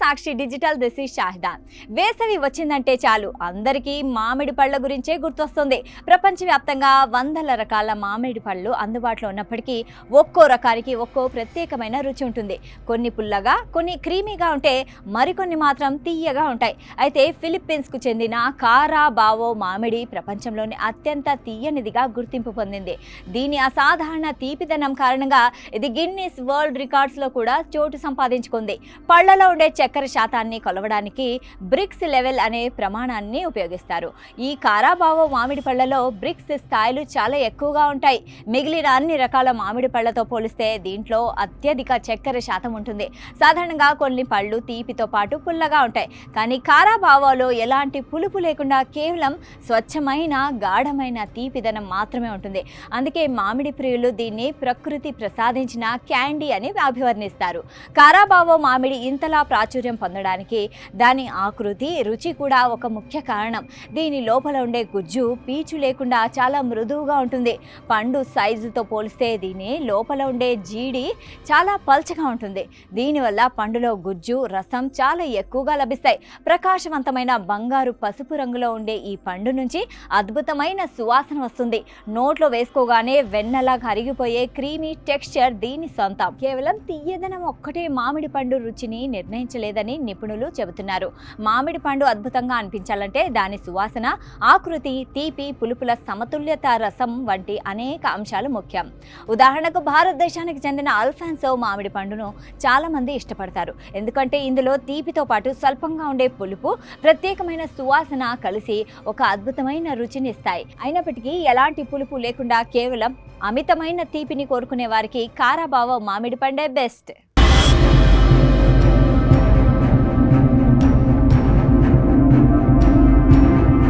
Sakshi digital this is Shahidan. వేసవి వచ్చిందంటే చాలు అందరికీ మామిడి పళ్ళ గురించే గుర్తొస్తుంది. ప్రపంచవ్యాప్తంగా వందల రకాల మామిడి పళ్ళు అందుబాటులో ఉన్నప్పటికీ ఒక్కో రకానికి ఒక్కో ప్రత్యేకమైన రుచి ఉంటుంది. కొన్ని పుల్లగా, కొన్ని క్రీమీగా ఉంటే మరికొన్ని మాత్రం తీయగా ఉంటాయి. అయితే ఫిలిప్పీన్స్కు చెందిన కారాబావో మామిడి ప్రపంచంలోని అత్యంత తీయనిదిగా గుర్తింపు పొందింది. దీని అసాధారణ తీపిదనం కారణంగా ఇది గిన్నిస్ వరల్డ్ రికార్డ్స్లో కూడా చోటు సంపాదించుకుంది. పళ్లలో ఉండే చక్కెర శాతాన్ని కొలవడానికి బ్రిక్స్ లెవెల్ అనే ప్రమాణాన్ని ఉపయోగిస్తారు. ఈ కారాబావో మామిడి పళ్లలో బ్రిక్స్ స్థాయిలు చాలా ఎక్కువగా ఉంటాయి. మిగిలిన అన్ని రకాల మామిడి పళ్లతో పోలిస్తే దీంట్లో అత్యధిక చక్కెర శాతం ఉంటుంది. సాధారణంగా కొన్ని పళ్ళు తీపితో పాటు పుల్లగా ఉంటాయి, కానీ కారాబావోలో ఎలాంటి పులుపు లేకుండా కేవలం స్వచ్ఛమైన గాఢమైన తీపిదనం మాత్రమే ఉంటుంది. అందుకే మామిడి ప్రియులు దీన్ని ప్రకృతి ప్రసాదించిన క్యాండీ అని అభివర్ణిస్తారు. కారాబావో మామిడి ఇంతలా ప్రాచుర్యం పొందడానికి దాని ఆకృతి, రుచి కూడా ఒక ముఖ్య కారణం. దీని లోపల ఉండే గుజ్జు పీచు లేకుండా చాలా మృదువుగా ఉంటుంది. పండు సైజుతో పోలిస్తే దీని లోపల ఉండే జీడి చాలా పల్చగా ఉంటుంది. దీనివల్ల పండులో గుజ్జు, రసం చాలా ఎక్కువగా లభిస్తాయి. ప్రకాశవంతమైన బంగారు పసుపు రంగులో ఉండే ఈ పండు నుంచి అద్భుతమైన సువాసన వస్తుంది. నోట్లో వేసుకోగానే వెన్నలా కరిగిపోయే క్రీమీ టెక్స్చర్ దీని సొంతం. కేవలం తీయదనం ఒక్కటే మామిడి పండు రుచిని నిర్ణయించలేదని నిపుణులు చెబుతున్నారు. మామిడి పండు అద్భుతంగా అనిపించాలంటే దాని సువాసన, ఆకృతి, తీపి, పులుపుల సమతుల్యత, రసం వంటి అనేక అంశాలు ముఖ్యం. ఉదాహరణకు భారతదేశానికి చెందిన అల్ఫాన్సో మామిడి పండును చాలా మంది ఇష్టపడతారు. ఎందుకంటే ఇందులో తీపితో పాటు స్వల్పంగా ఉండే పులుపు, ప్రత్యేకమైన సువాసన కలిసి ఒక అద్భుతమైన రుచిని ఇస్తాయి. అయినప్పటికీ ఎలాంటి పులుపు లేకుండా కేవలం అమితమైన తీపిని కోరుకునే వారికి కారాబావో మామిడి పండే బెస్ట్.